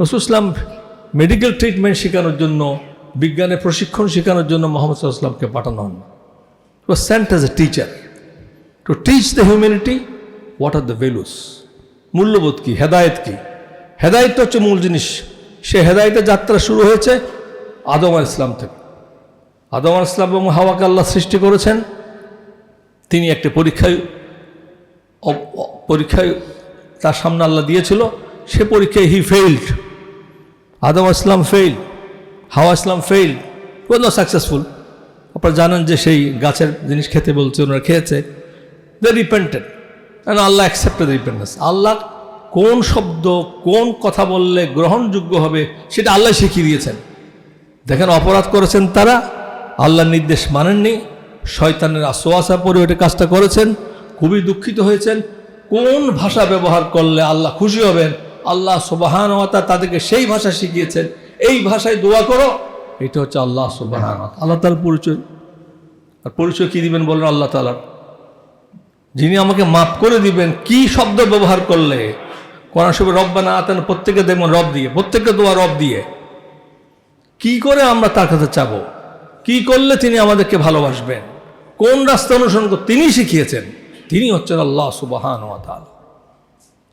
রাসূল ইসলাম medical treatment শেখানোর জন্য, বিজ্ঞানের প্রশিক্ষণ শেখানোর জন্য মোহাম্মদ সাল্লাল্লাহু আলাইহি ওয়াসাল্লামকে পাঠানো হন। He was sent as a teacher to teach the humanity what are the values, মূল্যবোধ কি, হেদায়েত কি। হেদায়েত হচ্ছে মূল জিনিস। সে হেদায়েতের যাত্রা শুরু হয়েছে আদম আলাইহিস সালাম থেকে। আদম আলাইহিস সালাম এবং হাওয়াকে আল্লাহ সৃষ্টি করেছেন। তিনি একটা পরীক্ষায় তার সামনে আল্লাহ দিয়েছিল, সে পরীক্ষায় হি ফেইল্ড। আদম আলাইহিস সালাম ফেইল্ড, হাওয়া ইসলাম ফেইল্ড, ওয়াজ নট সাকসেসফুল। আপনারা জানেন যে সেই গাছের জিনিস খেতে বলছে, ওনারা খেয়েছে। They repented and Allah accepted repentance. Allah কোন শব্দ, কোন কথা বললে গ্রহণযোগ্য হবে সেটা আল্লাহ শিখিয়ে দিয়েছেন। দেখেন, অপরাধ করেছেন তারা, আল্লাহর নির্দেশ মানেননি, শয়তানের আশোয়াশা পরে ওইটা কাজটা করেছেন, খুবই দুঃখিত হয়েছেন। কোন ভাষা ব্যবহার করলে আল্লাহ খুশি হবেন, আল্লাহ সুবহানাহু ওয়া তাআলা তাদেরকে সেই ভাষা শিখিয়েছেন, এই ভাষায় দোয়া করো। এটা হচ্ছে আল্লাহ সুবহানাহু ওয়া তাআলা, আল্লাহ তাআলার পরিচয়। আর পরিচয় কি দিবেন বলেন? আল্লাহ তাআলার, যিনি আমাকে মাফ করে দিবেন। কি শব্দ ব্যবহার করলে? কোরআন শরীফে রব্বানা আতানা, প্রত্যেকে দেখবেন রব দিয়ে, প্রত্যেককে দোয়া রব দিয়ে। কি করে আমরা তার কাছে চাবো? কি করলে তিনি আমাদেরকে ভালোবাসবেন? কোন রাস্তা অনুসরণ করে তিনি শিখিয়েছেন। তিনি হচ্ছেন আল্লাহ সুবহানাহু ওয়া তাআলা।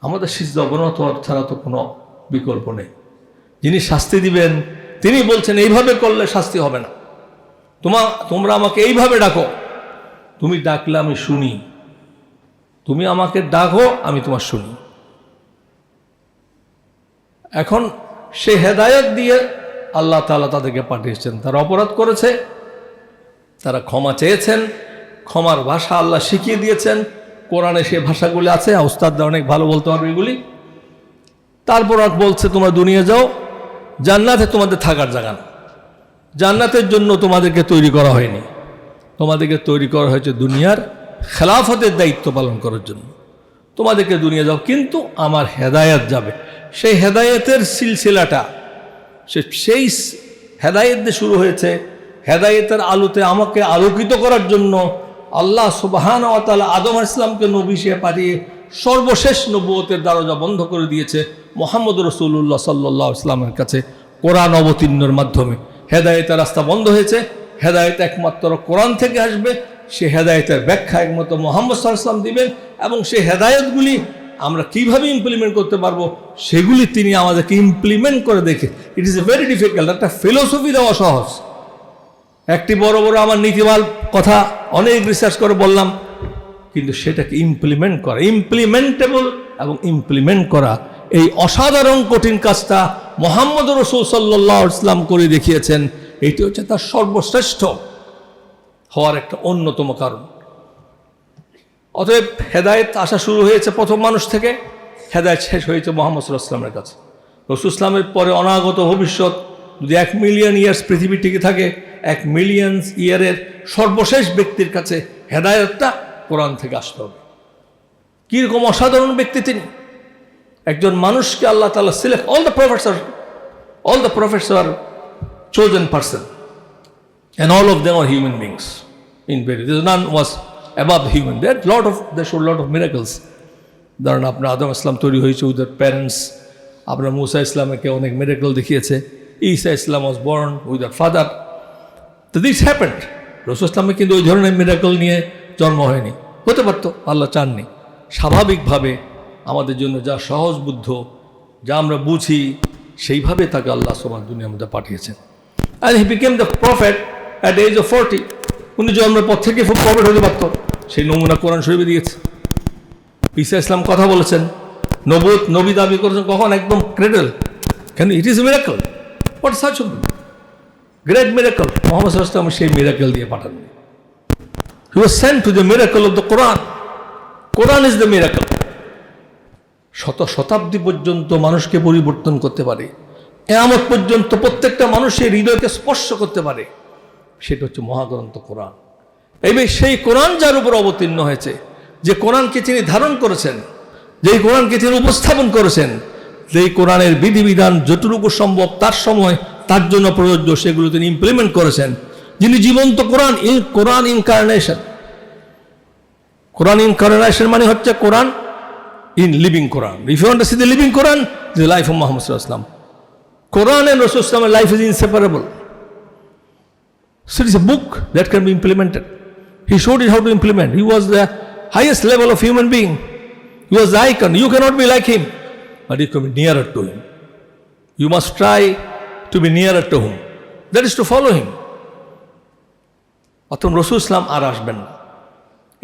আমাদের সিজদা অবনত ছাড়া তো কোনো বিকল্প নেই। যিনি শাস্তি দিবেন তিনি বলছেন এইভাবে করলে শাস্তি হবে না, তোমরা আমাকে এইভাবে ডাকো, তুমি ডাকলে আমি শুনি, তুমি আমাকে ডাকো আমি তোমার শুনি। এখন সে হেদায়েত দিয়ে আল্লাহ তাআলা তাদেরকে পাঠিয়েছেন। তারা অপরাধ করেছে, তারা ক্ষমা চেয়েছেন, ক্ষমার ভাষা আল্লাহ শিখিয়ে দিয়েছেন। কোরআনে সে ভাষাগুলি আছে, উস্তাদরা অনেক ভালো বলতে পারবে এগুলি। তারপর বলছে তোমরা দুনিয়া যাও, জান্নাতে তোমাদের থাকার জায়গা না, জান্নাতের জন্য তোমাদেরকে তৈরি করা হয়নি, তোমাদেরকে তৈরি করা হয়েছে দুনিয়ার খেলাফতের দায়িত্ব পালন করার জন্য। তোমাদেরকে দুনিয়া যাও, কিন্তু আমার হেদায়েত যাবে। সেই হেদায়েতের সিলসিলাটা সেই হেদায়েত দিয়ে শুরু হয়েছে। হেদায়েতের আলোতে আমাকে আলোকিত করার জন্য আল্লাহ সুবহানাহু ওয়া তাআলা আদম আলাইহিস সালামকে নবী হিসেবে পাঠিয়ে সর্বশেষ নবুয়তের দরজা বন্ধ করে দিয়েছে মুহাম্মদ রাসূলুল্লাহ সাল্লাল্লাহু আলাইহি ওয়াসাল্লামের কাছে কোরআন অবতীর্ণের মাধ্যমে। হেদায়েতের রাস্তা বন্ধ হয়েছে, হেদায়েত একমাত্র কোরআন থেকে আসবে। সে হেদায়েতের ব্যাখ্যা একমাত্র মুহাম্মদ সাল্লাল্লাহু আলাইহি ওয়াসাল্লাম দিবেন, এবং সেই হেদায়েতগুলি আমরা কিভাবে ইমপ্লিমেন্ট করতে পারবো সেগুলি তিনি আমাদেরকে ইমপ্লিমেন্ট করে দেখে। ইট ইজ এ ভেরি ডিফিকাল্ট। একটা ফিলোসফি দেওয়া সহজ, একটি বড় বড় আমার নীতিমাল কথা অনেক রিসার্চ করে বললাম, কিন্তু সেটাকে ইমপ্লিমেন্ট করা, ইমপ্লিমেন্টেবল এবং ইমপ্লিমেন্ট করা, এই অসাধারণ কঠিন কাজটা মুহাম্মদ রাসূল সাল্লাল্লাহু আলাইহি ওয়াসাল্লাম করে দেখিয়েছেন। এটি হচ্ছে তার সর্বশ্রেষ্ঠ হওয়ার একটা অন্যতম কারণ। অতএব হেদায়েত আসা শুরু হয়েছে প্রথম মানুষ থেকে, হেদায়েত শেষ হয়েছে মুহাম্মদ সাল্লাল্লাহু আলাইহি ওয়াসাল্লামের কাছে। রাসূল ইসলামের পরে অনাগত ভবিষ্যৎ যদি 1 মিলিয়ন ইয়ার্স পৃথিবী টিকে থাকে, 1 মিলিয়ন ইয়ারের সর্বশেষ ব্যক্তির কাছে হেদায়েতটা কোরআন থেকে আসতে হবে। কীরকম অসাধারণ ব্যক্তি তিনি! একজন মানুষকে আল্লাহ তাআলা select, all the prophets are chosen person, and all of them are human beings in very, none was above human. They showed lot of miracles. ধরেন আপনার আদম ইসলাম তৈরি হয়েছে উইথ their parents, আপনার মুসা ইসলামকে অনেক মিরাকল দেখিয়েছে, ঈসা ইসলাম was born with their father. তো this happened. রাসূল ইসলামে কিন্তু ওই ধরনের মিরাকল নিয়ে জন্ম হয়নি, হতে পারতো, আল্লাহ চাননি। স্বাভাবিকভাবে আমাদের জন্য যা সহজ বুদ্ধ, যা আমরা বুঝি, সেইভাবে তাকে আল্লাহ সুবহানাহু দুনিয়ার মধ্যে পাঠিয়েছেন। and he became the prophet at the age of 40. উনি জন্মের পর থেকে প্রফেট হতে পারত, সেই নমুনা কোরআন শরীফে দিয়েছে। ঈসা ইসলাম কথা বলেছেন, নবী দাবি করেছেন, কখন? একদম ক্রেডল। কেন? It is a miracle. What such a great miracle! Muhammad সাল্লাল্লাহু আলাইহি ওয়াসাল্লাম সেই মিরাকল দিয়ে পাঠান। He was sent to the miracle of the Quran. Quran is the miracle. শতাব্দী পর্যন্ত মানুষকে পরিবর্তন করতে পারে, কিয়ামত পর্যন্ত প্রত্যেকটা মানুষের হৃদয়কে স্পর্শ করতে পারে, সেটা হচ্ছে মহাগ্রন্থ কোরআন। এইভাবে সেই কোরআন যার উপর অবতীর্ণ হয়েছে, যে কোরআনকে তিনি ধারণ করেছেন, যেই কোরআনকে তিনি উপস্থাপন করেছেন, যেই কোরআনের বিধিবিধান যতটুকু সম্ভব তার সময় তার জন্য প্রযোজ্য সেগুলো তিনি ইমপ্লিমেন্ট করেছেন। যিনি জীবন্ত কোরআন, কোরআন ইনকারনেশন। কোরআন ইনকারনেশন মানে হচ্ছে Quran in living Quran. If you want to see the living Quran, the life of Muhammad সাল্লাল্লাহু আলাইহি ওয়াসাল্লাম। Quran and Rasulullah life is inseparable. So it is a book that can be implemented. He showed it how to implement. He was the highest level of human being. He was the icon. You cannot be like him, but you can be nearer to him. You must try to be nearer to him. That is to follow him. অতএব রাসূল ইসলাম আর আসবেন না।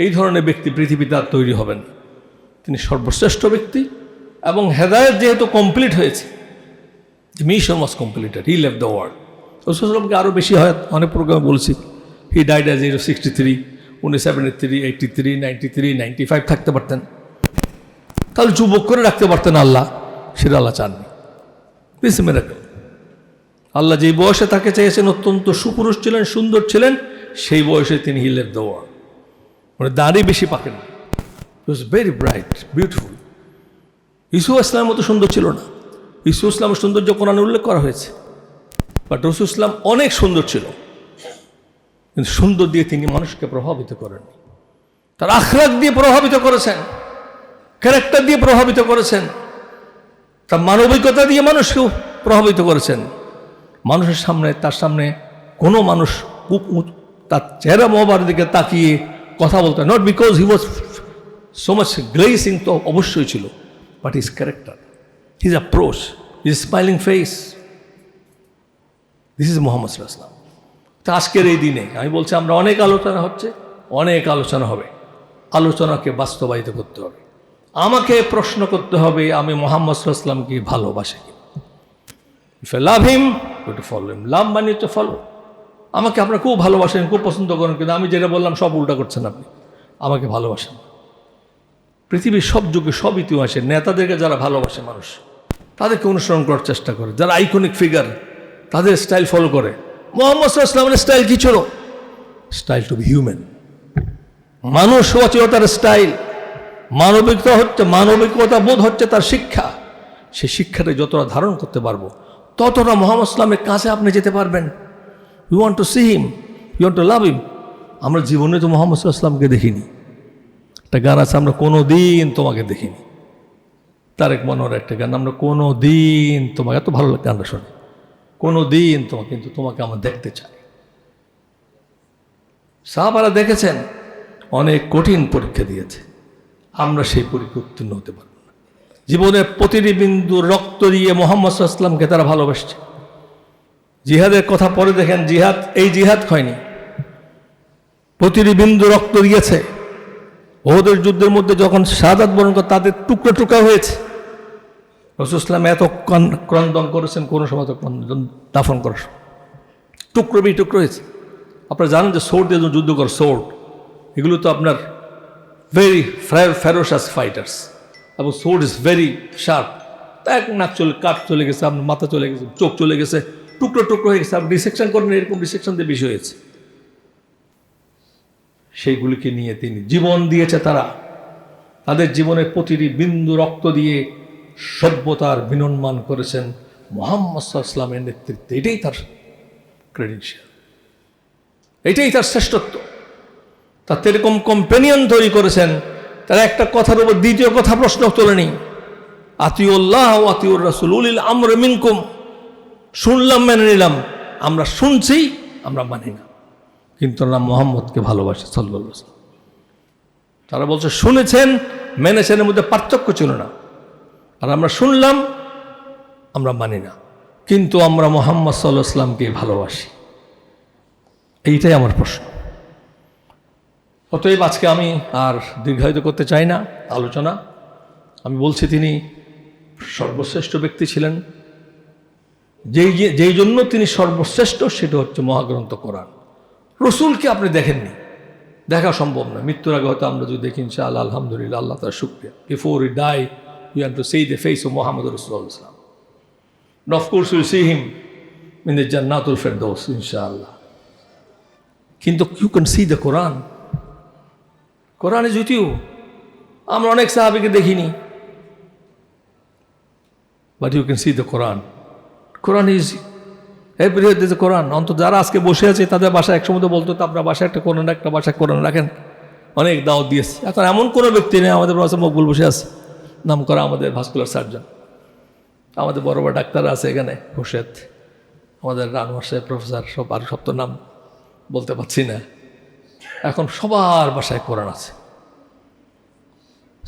এই ধরনের ব্যক্তি পৃথিবীতে আর তৈরি হবেন না। তিনি সর্বশ্রেষ্ঠ ব্যক্তি এবং হেদায়েত যেহেতু কমপ্লিট হয়েছে, the mission was completed. He left the world. রাসূল ইসলামকে আরও বেশি হয় অনেক প্রোগ্রামে বলছি, he died at the age of 63, উনি 73, 83, 93, 95 থাকতে পারতেন, তাহলে যুবক করে রাখতে পারতেন আল্লাহ, সেটা আল্লাহ চাননি। This is miracle. আল্লাহ যেই বয়সে তাকে চেয়েছেন, অত্যন্ত সুপুরুষ ছিলেন, সুন্দর ছিলেন, সেই বয়সে তিনি হি লেফট দ্য ওয়ার্ল্ড। মানে দাঁড়িয়ে বেশি পাকেন, he was very bright, beautiful. ইসু ইসলামের মতো সুন্দর ছিল না। ইসু ইসলামের সৌন্দর্য কোরআনে উল্লেখ করা হয়েছে, বাট রাসূল ইসলাম অনেক সুন্দর ছিল, কিন্তু সুন্দর দিয়ে তিনি মানুষকে প্রভাবিত করেননি। তার আখলাক দিয়ে প্রভাবিত করেছেন, ক্যারেক্টার দিয়ে প্রভাবিত করেছেন, তার মানবিকতা দিয়ে মানুষকেও প্রভাবিত করেছেন। মানুষের সামনে, তার সামনে কোনো মানুষ তার চেহারা মোহবার দিকে তাকিয়ে কথা বলতেন, not because he was so much glazing, তো অবশ্যই ছিল, but his character, his approach, his smiling face, this is Muhammad সাল্লাল্লাহু আলাইহি ওয়াসাল্লাম। তো আজকের এই দিনে আমি বলছি, আমরা অনেক আলোচনা হচ্ছে, অনেক আলোচনা হবে, আলোচনাকে বাস্তবায়িত করতে হবে। আমাকে প্রশ্ন করতে হবে, আমি মুহাম্মদ সাল্লাল্লাহু আলাইহি ওয়াসাল্লামকে ভালোবাসি কি? If I love him, you to follow him. Love মানে তো ফলো। আমাকে আপনারা খুব ভালোবাসেন, খুব পছন্দ করেন, কিন্তু আমি যেটা বললাম সব উল্টা করছেন আপনি, আমাকে ভালোবাসেন। পৃথিবীর সব যুগে, সব ইতিহাসে নেতাদেরকে যারা ভালোবাসে মানুষ, তাদেরকে অনুসরণ করার চেষ্টা করে, যারা আইকনিক ফিগার, তাদের স্টাইল ফলো করে। মুহাম্মদ সাল্লাল্লাহু আলাইহি ওয়াসাল্লামের স্টাইল কি ছিল? Style to be human. মানুষ হওয়া ছিল তার স্টাইল। মানবিকতা বোধ হচ্ছে তার শিক্ষা। সেই শিক্ষাটা যতটা ধারণ করতে পারবো, ততটা মুহাম্মদ ইসলামের কাছে আপনি যেতে পারবেন। You want to see him, you want to love him. আমরা জীবনে তো মুহাম্মদ সাল্লাল্লাহু আলাইহি ওয়াসাল্লামকে দেখিনি। একটা গান আছে, আমরা কোনো দিন তোমাকে দেখিনি। তারেক মনোহর একটা গান, আমরা কোনো দিন তোমাকে, এত ভালো লাগে গানটা শুনে, কোনো দিন তোমাকে, কিন্তু তোমাকে আমরা দেখতে চাই। সাহাবারা দেখেছেন, অনেক কঠিন পরীক্ষা দিয়েছে, আমরা সেই পরীক্ষা উত্তীর্ণ হতে পারব না। জীবনের প্রতিটি বিন্দু রক্ত দিয়ে মুহাম্মদ সাল্লাল্লাহু আলাইহি ওয়াসাল্লামকে তারা ভালোবাসছে। জিহাদের কথা পরে দেখেন, এই জিহাদ হয়নি, প্রতিটি বিন্দু রক্ত দিয়েছে। ওহদের যুদ্ধের মধ্যে যখন শাহাদাত বরণ করে, তাদের টুকরো টুকরা হয়েছে। রাসূল ইসলাম এত ক্রন্দন করেছেন, কোনো সময় তো দাফন করার টুকরো বিটুকরো হয়েছে। আপনারা জানেন যে সোর্ড দিয়ে যুদ্ধ করে, সোর্ড এগুলো তো আপনার ভেরি ফেরোশাস ফাইটার্স, এবং সোর্ড ইজ ভেরি শার্প। এক নাক কাঠ চলে গেছে, আপনার মাথা চলে গেছে, চোখ চলে গেছে, টুকরো টুকরো হয়ে গেছে। আপনি ডিসেকশন করেন, এরকম ডিসেকশন দিয়ে বেশি হয়েছে। সেইগুলিকে নিয়ে তিনি জীবন দিয়েছে। তাদের জীবনের প্রতিটি বিন্দু রক্ত দিয়ে সভ্যতার বিনির্মাণ করেছেন মুহাম্মদ সাল্লাল্লাহু আলাইহি ওয়াসাল্লামের নেতৃত্বে। এটাই তার ক্রেডেনশিয়াল, এটাই তার শ্রেষ্ঠত্ব। তার এরকম কম্পেনিয়ন তৈরি করেছেন, তারা একটা কথার উপর দ্বিতীয় কথা প্রশ্ন তোলেনি। আতিউল্লাহ ওয়া আতিউর রাসূল উলিল আমরি মিনকুম। শুনলাম, মেনে নিলাম, আমরা শুনছি, আমরা মানি না, কিন্তু না মুহাম্মদকে ভালোবাসে সাল্লাল্লাহু আলাইহি ওয়াসাল্লাম। তারা বলছে শুনেছেন, মেনেছেন, এর মধ্যে পার্থক্য ছিল না। আর আমরা শুনলাম, আমরা মানি না, কিন্তু আমরা মুহাম্মদ সাল্লাল্লাহু আলাইহি ওয়াসাল্লামকে ভালোবাসি। এইটাই আমার প্রশ্ন। অতএব আজকে আমি আর দীর্ঘায়িত করতে চাই না আলোচনা। আমি বলছি তিনি সর্বশ্রেষ্ঠ ব্যক্তি ছিলেন। যেই জন্য তিনি সর্বশ্রেষ্ঠ, সেটা হচ্ছে মহাগ্রন্থ কোরআন। রসুলকে আপনি দেখেননি, দেখা সম্ভব না। মৃত্যুর আগে হয়তো আমরা যদি দেখি, ইনশাআল্লাহ, আলহামদুলিল্লাহ, আল্লাহ তার শুকরিয়া। Before we die, we have to see the face of Muhammad Rasulullah. And of course we'll see him in the Jannatul Firdaus, inshallah. কিন্তু you can see the Quran. Quran is with you. আমরা অনেক সাহাবীকে দেখিনি, but you can see the Quran. Quran is everywhere, there is a Quran. অন্তত যারা আজকে বসে আছে, তাদের বাসায় একসময় তো বলতো, আপনার বাসায় একটা কোরআন, একটা বাসায় কোরআন রাখেন। অনেক দাওয়াত দিয়েছে। এখন এমন কোনো ব্যক্তি নেই, আমাদের বাসায় মকবুল বসে আছে, নাম করা আমাদের ভাস্কুলার সার্জন। আমাদের বড় বড় ডাক্তার আছে এখানে, হোসেদ, আমাদের রানোয়ার সাহেব, প্রফেসর, সব তো নাম বলতে পারছি না। এখন সবার বাসায় কোরআন আছে।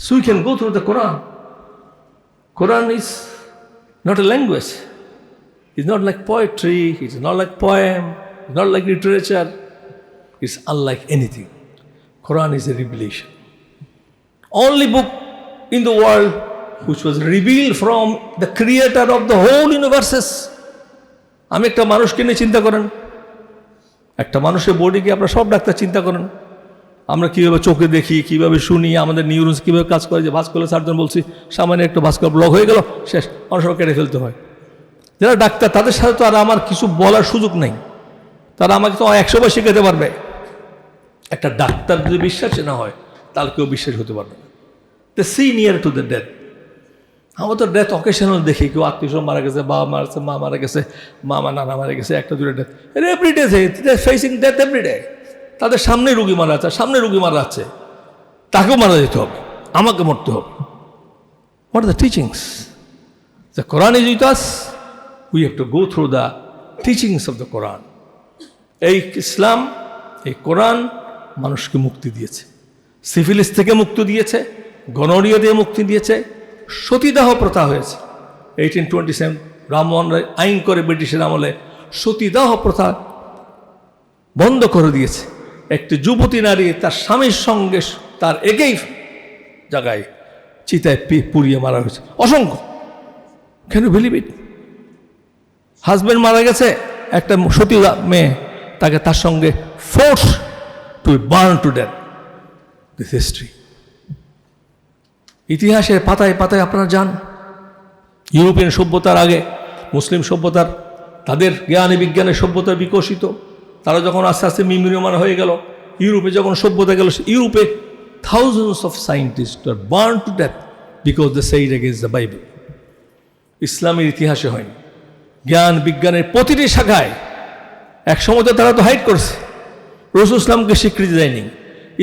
So we can go through the Quran. Quran is not a language. It's not like poetry. It's not like poem. It's not like literature. It's unlike anything. Quran is a revelation. Only book in the world which was revealed from the creator of the whole universes. আমি একটা মানুষকে নিয়ে চিন্তা করেন, একটা মানুষের বডিকে আপনারা সব ডাক্তার চিন্তা করেন, আমরা কীভাবে চোখে দেখি, কীভাবে শুনি, আমাদের নিউরন্স কীভাবে কাজ করে, যে ভাস্কুলার সার্জন বলছি সামান্য একটু ভাস্কুলার ব্লক হয়ে গেল, শেষ, অনেক সময় কেটে ফেলতে হয়। যারা ডাক্তার তাদের সাথে তো আর আমার কিছু বলার সুযোগ নেই, তারা আমাকে তো 100 বার শেখাতে পারবে। একটা ডাক্তার যদি বিশ্বাসী না হয় তাহলে কেউ বিশ্বাস হতে পারবে না। The sea near to the death. আমরা তো ডেথ অকেশনাল দেখি, কেউ আত্মীয় মারা গেছে, বাবা মারা গেছে, মা মারা গেছে, মামা নানা মারা গেছে, একটা দুটো death, everyday facing death everyday. তাদের সামনে রুগী মারা যাচ্ছে, সামনে রুগী মারা যাচ্ছে, তাকেও মারা যেতে হবে, আমাকে মরতে হবে। What are the teachings? The Quran is with us, we have to go through the teachings of the Quran. এই ইসলাম, এই কোরআন মানুষকে মুক্তি দিয়েছে, সিফিলিস থেকে মুক্তি দিয়েছে, গনোরিয়া দিয়ে মুক্তি দিয়েছে, সতীদাহ প্রথা হয়েছে 1827 রামমোহন রায় আইন করে ব্রিটিশের আমলে সতীদাহ প্রথা বন্ধ করে দিয়েছে। একটি যুবতী নারী তার স্বামীর সঙ্গে তার একই জায়গায় চিতায় পুড়িয়ে মারা হয়েছে, অসংখ্য। Can you believe it? Husband মারা গেছে, একটা সতী মেয়ে তাকে তার সঙ্গে force to burn to death. This history, ইতিহাসের পাতায় পাতায় আপনারা যান। ইউরোপিয়ান সভ্যতার আগে মুসলিম সভ্যতার, তাদের জ্ঞানী বিজ্ঞানের সভ্যতা বিকশিত, তারা যখন আস্তে আস্তে মিমিয়মান হয়ে গেল, ইউরোপে যখন সভ্যতা গেল, ইউরোপে থাউজেন্ডস অফ সায়েন্টিস্ট আর burn to death because they said against the Bible. ইসলামের ইতিহাসে হয়নি। জ্ঞান বিজ্ঞানের প্রতিটি শাখায় একসময় তো তারা তো হাইড করছে, রাসূল ইসলামকে স্বীকৃতি দেয়নি।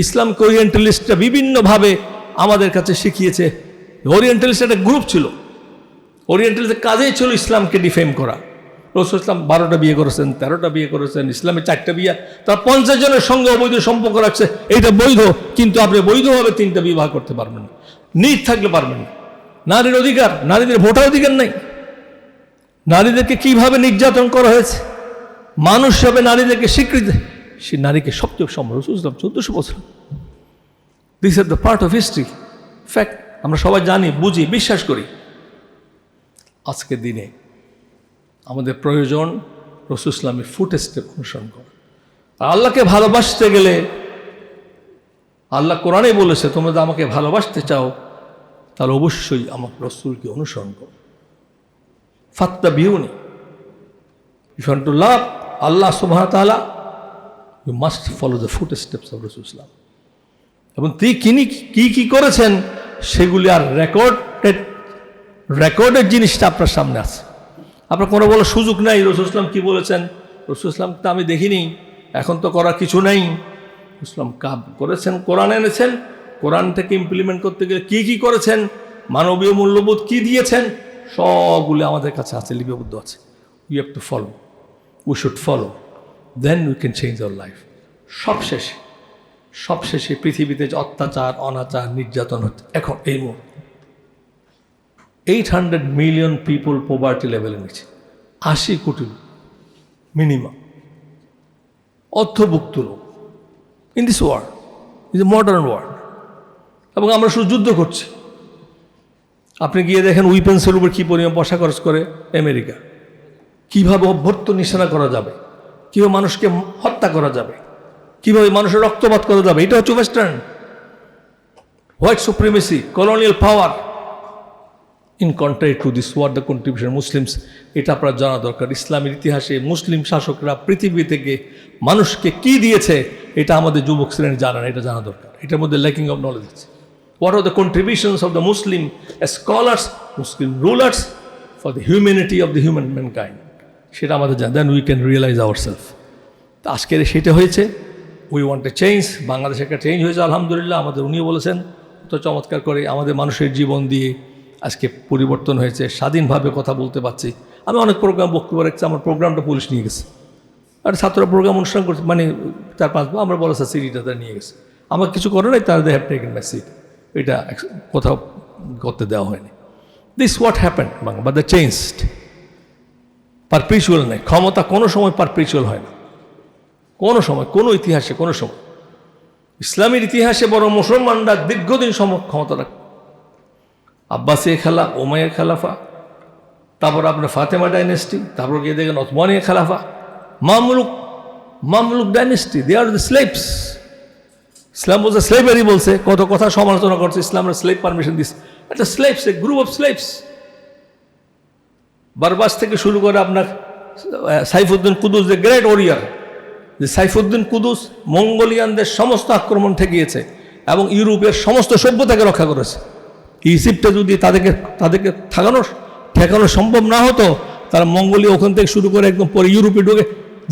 ইসলামকে ওরিয়েন্টালিস্টরা বিভিন্নভাবে আমাদের কাছে শিখিয়েছে। ওরিয়েন্টালিস্ট একটা গ্রুপ ছিল, ওরিয়েন্টালিস্টের কাজেই ছিল ইসলামকে ডিফেম করা। রাসূল ইসলাম 12টা বিয়ে করেছেন, 13টা বিয়ে করেছেন, ইসলামে 4টা বিয়ে, তার 50 জনের সঙ্গে অবৈধ সম্পর্ক রাখছে। এইটা বৈধ, কিন্তু আপনি বৈধভাবে 3টা বিবাহ করতে পারবেন না, নিজ থাকলে পারবেন না। নারীর অধিকার, নারীদের ভোটার অধিকার নেই। নারীদেরকে কিভাবে নির্যাতন করা হয়েছে, মানুষ হিসাবে নারীদেরকে স্বীকৃতি, সে নারীকে সবচেয়ে সম্মান। রাসূল ইসলাম 1400 বছর। This are the part of history, fact. আমরা সবাই জানি, বুঝি, বিশ্বাস করি। আজকের দিনে আমাদের প্রয়োজন রাসূল ইসলামের ফুটস্টেপ অনুসরণ করা। আর আল্লাহকে ভালোবাসতে গেলে, আল্লাহ কোরআনে বলেছে, তোমরা যদি আমাকে ভালোবাসতে চাও তাহলে অবশ্যই আমার রাসূলকে অনুসরণ করো। ফাত্তাবিউনি, if you want to love আল্লাহ সুবহানাহু ওয়া তাআলা, you must follow the footsteps of রাসূল ইসলাম। এবং তিনি কি করেছেন সেগুলি আর রেকর্ডের জিনিসটা আপনার সামনে আছে। আপনার কোনো বলার সুযোগ নাই রাসূল ইসলাম কি বলেছেন। রাসূল ইসলাম তো আমি দেখিনি, এখন তো করার কিছু নেই। ইসলাম কাজ করেছেন, কোরআন এনেছেন, কোরআন থেকে ইমপ্লিমেন্ট করতে গেলে কি করেছেন, মানবীয় মূল্যবোধ কি দিয়েছেন, সবগুলো আমাদের কাছে আছে, লিপিবদ্ধ আছে। We have to follow, we should follow, then we can change our life. সবশেষে পৃথিবীতে যে অত্যাচার, অনাচার, নির্যাতন হচ্ছে এখন এই মুহূর্তে 800 মিলিয়ন পিপল পভার্টি লেভেলে নিচ্ছে, 80 কোটি মিনিমাম অর্থভুক্ত লোক in this world, is a modern world. এবং আমরা শুধু যুদ্ধ করছি। আপনি গিয়ে দেখেন উইপেন্সের উপর কী পরিমাণ পয়সা খরচ করে আমেরিকা, কীভাবে অভ্যর্থ নিশানা করা যাবে, কীভাবে মানুষকে হত্যা করা যাবে, কীভাবে মানুষের রক্তপাত করা যাবে। এটা হচ্ছে western white supremacy, colonial power. In contrary to this war the contribution Muslims. এটা আপনার জানা দরকার। ইসলামের ইতিহাসে মুসলিম শাসকরা পৃথিবী থেকে মানুষকে কি দিয়েছে এটা আমাদের যুবক শ্রেণী জানা না, এটা জানা দরকার। এটার মধ্যে ল্যাকিং অফ নলেজ আছে। What are the contributions of the Muslim scholars, Muslim rulers for the humanity of the human mankind, সেটা আমাদের জানা। Then we can realise our self. তো আজকের সেটা হয়েছে। We want a change. বাংলাদেশে একটা চেঞ্জ হয়েছে আলহামদুলিল্লাহ। আমাদের উনিও বলেছেন তো চমৎকার করে, আমাদের মানুষের জীবন দিয়ে আজকে পরিবর্তন হয়েছে, স্বাধীনভাবে কথা বলতে পারছি। আমি অনেক প্রোগ্রাম বক্তব্য রেখেছি, আমার প্রোগ্রামটা পুলিশ নিয়ে গেছে। আর ছাত্ররা প্রোগ্রাম অনুষ্ঠান করছে, মানে 4-5 আমরা বলা স্যার সিটিটা তারা নিয়ে গেছে, আমার কিছু করে নাই, তারা they have taken my seat, এটা কোথাও করতে দেওয়া হয়নি। This what happened Bangla, but the changed. Perpetual নেই, ক্ষমতা কোনো সময় পারপিচুয়াল হয় না, কোনো সময়, কোনো ইতিহাসে, কোনো সময়। ইসলামের ইতিহাসে বড় মুসলমানরা দীর্ঘদিন ক্ষমতা রাখে। আব্বাসীয় খেলা, ওমাইয়া খেলাফা, তারপর আপনার ফাতেমা ডাইনেস্টি, তারপর গিয়ে দেখেন ওসমানীয় খেলাফা, Mamluk dynasty, they are the slaves. ইসলাম বলছে স্লেভারি, বলছে কত কথা সমালোচনা করছে, ইসলামের স্লেভ পারমিশন দিচ্ছে, একটা slaves, a group of slaves. বারবাস থেকে শুরু করে আপনার Saifuddin Qutuz, the great warrior, যে সাইফুদ্দিন কুদুস মঙ্গোলিয়ানদের সমস্ত আক্রমণ ঠেকিয়েছে এবং ইউরোপের সমস্ত সভ্যতাকে রক্ষা করেছে। ইজিপ্টে যদি তাদেরকে ঠেকানো সম্ভব না হতো, তারা মঙ্গোলিয়া ওখান থেকে শুরু করে একদম পরে ইউরোপে ঢুকে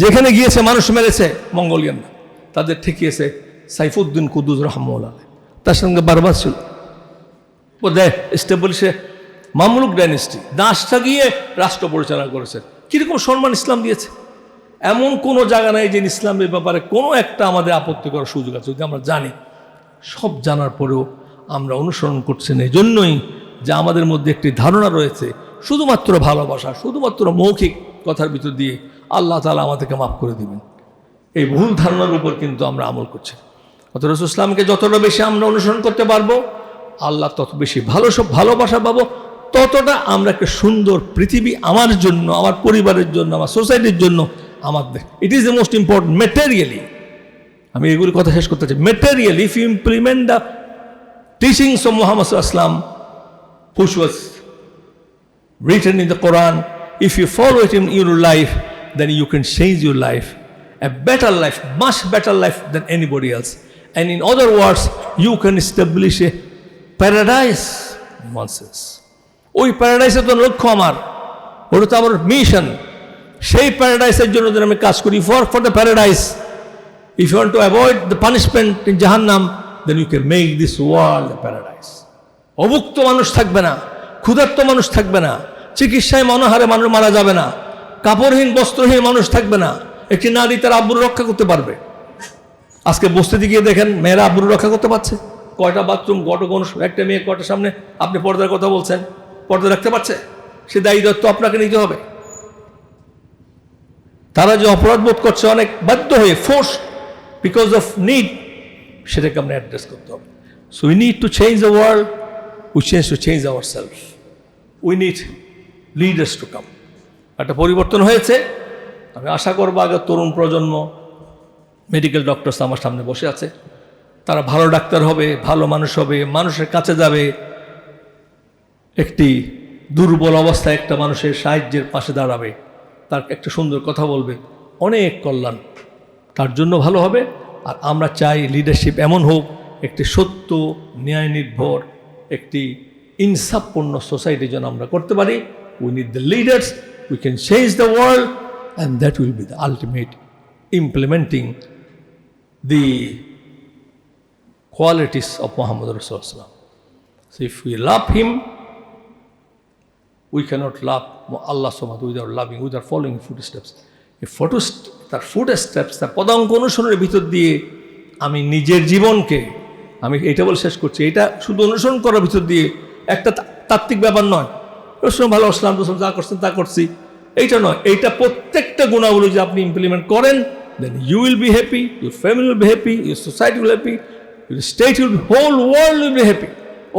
যেখানে গিয়েছে মানুষ মেরেছে মঙ্গোলিয়ান, তাদের ঠেকিয়েছে সাইফুদ্দিন কুদুস রহমাতুল্লাহ। তার সঙ্গে বারবাস ছিল, এস্টাবলিশে মামলুক ডাইনেস্টি, দাসটা গিয়ে রাষ্ট্র পরিচালনা করেছে। কীরকম সম্মান ইসলাম দিয়েছে, এমন কোনো জায়গা নাই যে ইসলামের ব্যাপারে কোনো একটা আমাদের আপত্তি করার সুযোগ আছে, যদি আমরা জানি। সব জানার পরেও আমরা অনুসরণ করছি না, এই জন্যই যে আমাদের মধ্যে একটি ধারণা রয়েছে শুধুমাত্র ভালোবাসা, শুধুমাত্র মৌখিক কথার ভিতর দিয়ে আল্লাহ তাআলা আমাদেরকে মাফ করে দিবেন। এই ভুল ধারণার উপর কিন্তু আমরা আমল করছি। অথচ রাসূল ইসলামকে যতটা বেশি আমরা অনুসরণ করতে পারবো, আল্লাহ তত বেশি ভালোবাসা পাবো, ততটা আমরা একটা সুন্দর পৃথিবী আমার জন্য, আমার পরিবারের জন্য, আমার সোসাইটির জন্য, আমাদের it is the most important materially. আমি এগুলি কথা শেষ করতে চাই। Materially, if you implement the teachings of Muhammad সাল্লাল্লাহু আলাইহি ওয়াসাল্লাম, which was written in the Quran, if you follow it in your life, then you can change your life, a better life, much better life than anybody else. And in other words, you can establish a paradise in one sense. ওই প্যারাডাইসের তো লক্ষ্য আমার, ওটা তো আমার mission. সেই প্যারাডাইসের জন্য যদি আমি কাজ করি, for the paradise, if you want to avoid the punishment in Jahannam, then you can make this world a paradise. অভুক্ত মানুষ থাকবে না, ক্ষুধার্ত মানুষ থাকবে না, চিকিৎসায় মনোহারে মানুষ মারা যাবে না, কাপড়হীন বস্ত্রহীন মানুষ থাকবে না। একটি নারী তার আব্বুর রক্ষা করতে পারবে। আজকে বস্তিতে গিয়ে দেখেন মেয়েরা আব্বুর রক্ষা করতে পারছে? কয়টা বাথরুম, কোন একটা মেয়ে কয়টার সামনে আপনি পর্দার কথা বলছেন, পর্দা রাখতে পারছে? সে দায়িত্ব আপনাকে নিতে হবে। তারা যে অপরাধ বোধ করছে অনেক বাধ্য হয়ে, ফোর্স, বিকজ অফ নিড, সেটাকে আমরা অ্যাড্রেস করতে হবে। So we need to change the world, we to change our self, we need leaders to come. একটা পরিবর্তন হয়েছে, আমি আশা করবো আগে তরুণ প্রজন্ম, মেডিকেল ডক্টরস আমার সামনে বসে আছে, তারা ভালো ডাক্তার হবে, ভালো মানুষ হবে, মানুষের কাছে যাবে, একটি দুর্বল অবস্থায় একটা মানুষের সাহায্যের পাশে দাঁড়াবে, তার একটা সুন্দর কথা বলবে, অনেক কল্যাণ তার জন্য ভালো হবে। আর আমরা চাই লিডারশিপ এমন হোক, একটি সত্য, ন্যায় নির্ভর, একটি ইনসাফপূর্ণ সোসাইটি যেন আমরা করতে পারি। We need the leaders, we can change the world, and that will be the ultimate implementing the qualities of Muhammad Rasulullah. So if we love him, we cannot love Allah subhanahu without loving, without following footsteps. তার footsteps, তার পদাঙ্ক অনুসরণের ভিতর দিয়ে আমি নিজের জীবনকে, আমি এটা বলে শেষ করছি, এটা শুধু অনুসরণ করার ভিতর দিয়ে একটা তাত্ত্বিক ব্যাপার নয়, রসুল ভালো আসলাম রসুল যা করছেন তা করছি, এইটা নয়। এইটা প্রত্যেকটা গুণাবলী যে আপনি ইমপ্লিমেন্ট করেন, then you will be happy, your family will be happy, your society will be happy, your state will be, whole world will be happy.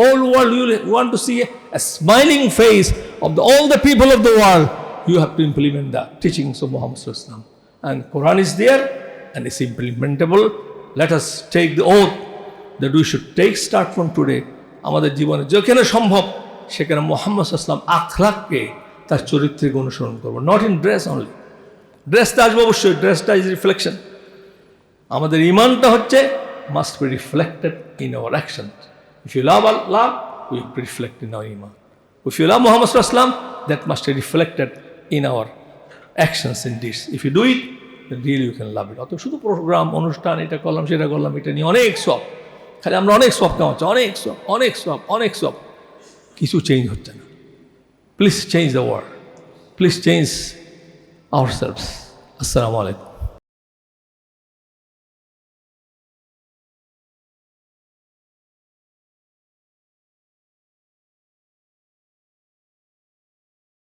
All world, you want to see a smiling face of all the people of the world. You have to implement the teachings of Muhammad sallallahu alaihi wasallam. And Quran is there and it's implementable. Let us take the oath that we should take start from today. আমাদের জীবনে যেখানে সম্ভব সেখানে মুহাম্মদ সাল্লাল্লাহু আলাইহি ওয়াসাল্লাম আখলাককে, তার চরিত্রকে অনুসরণ করব। নট ইন ড্রেস অনলি, ড্রেসটা আসবে অবশ্যই, ড্রেসটা ইজ রিফ্লেকশন। আমাদের ইমানটা হচ্ছে must be reflected in our action. If you love Allah, we reflect in our iman. If you love Muhammad sallallahu alaihi wasallam, that must be reflected in our actions and deeds. If you do it, then really you can love it. অত শুধু programme, অনুষ্ঠান, এটা করলাম, সেটা করলাম, এটা নিয়ে অনেক সব, খালি আমরা অনেক সব কামাচ্ছি, অনেক সব। কিছু চেঞ্জ হচ্ছে না। Please change the world, please change ourselves. আসসালামু আলাইকুম।